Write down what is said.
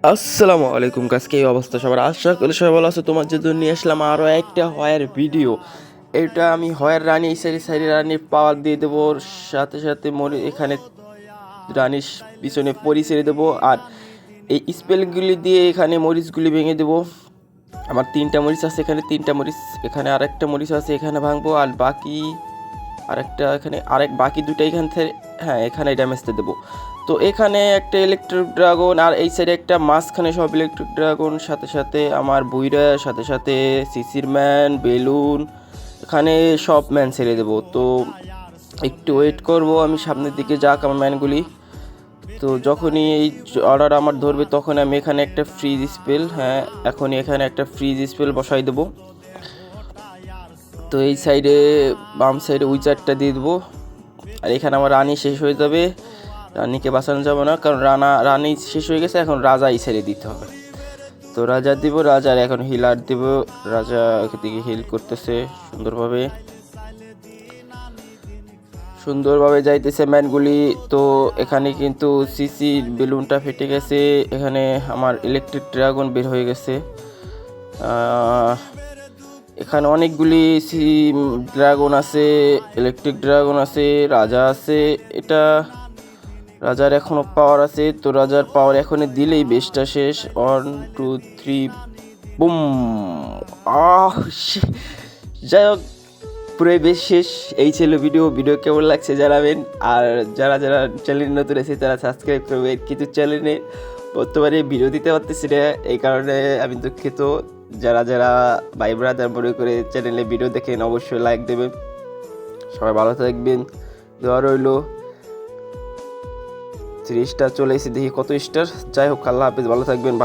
আসসালামু আলাইকুম। আজকে এই অবস্থা সবার, আশা করি সবাই ভালো আছে। তোমার জন্য নিয়ে আসলাম আরও একটা হয়ার ভিডিও। এটা আমি হয়ার রানী, এই সাইডে সাইডে রানীর পাওয়ার দিয়ে দেবো, ওর সাথে সাথে এখানে রানীর পিছনে পরি ছেড়ে দেবো, আর এই স্পেলগুলি দিয়ে এখানে মরিচগুলি ভেঙে দেবো। আমার 3টা মরিচ আছে, এখানে 3টা মরিচ, এখানে আরেকটা মরিচ আছে, এখানে ভাঙবো, আর বাকি আরেকটা এখানে, বাকি দুটো এখান থেকে, হ্যাঁ এখানে ড্যামেজটা দেবো। তো এখানে একটা ইলেকট্রিক ড্রাগন, আর এই সাইডে একটা, মাঝখানে সব ইলেকট্রিক ড্রাগন, সাথে সাথে আমার বুইরা, সাথে সাথে সিসির ম্যান, বেলুন, এখানে সব ম্যান ছেড়ে দেবো। তো একটু ওয়েট করব, আমি সামনের দিকে যাক আমার ম্যানগুলি। তো যখনই এই অর্ডার আমার ধরবে তখন আমি এখানে একটা ফ্রিজ স্পেল, হ্যাঁ এখনই এখানে একটা ফ্রিজ স্পেল বসাই দেবো। তো এই সাইডে, বাম সাইডে উইচারটা দিয়ে দেবো। আর এখানে আমার রানী শেষ হয়ে যাবে, রানীকে বাঁচানো যাবে না, কারণ রানী শেষ হয়ে গেছে, এখন রাজা এই সাইডে দিতে হবে। তো রাজা দিব, রাজার এখন হিলার দিব। রাজা এদিকে হিল করতেছে সুন্দরভাবে যাইতেছে ম্যানগুলি। তো এখানে কিন্তু সিসির বেলুনটা ফেটে গেছে, এখানে আমার ইলেকট্রিক ড্রাগন বের হয়ে গেছে। এখানে অনেকগুলি ড্রাগন আছে, ইলেকট্রিক ড্রাগন আছে, রাজা আছে। এটা রাজার এখনও পাওয়ার আছে, তো রাজার পাওয়ার এখনই দিলেই বেশটা শেষ। 1 2 3 বুম। আহ যাই হোক, পুরোই বেশ শেষ। এই ছিল ভিডিও কেমন লাগছে জানাবেন। আর যারা যারা চ্যানেল নতুন আছে তারা সাবস্ক্রাইব করবেন। কিন্তু চ্যানেলে বর্তমানে ভিডিও দিতে পারতেছি না, এই কারণে আমি দুঃখিত। যারা যারা ভাই ব্রাদার মনে করে চ্যানেলে ভিডিও দেখেন অবশ্যই লাইক দেবেন। সবাই ভালো থাকবেন, দোয়া রইল। 30টা চলে এসে দেখি কত স্টার। যাই হোক, আল্লাহ হাফিজ, ভালো থাকবেন।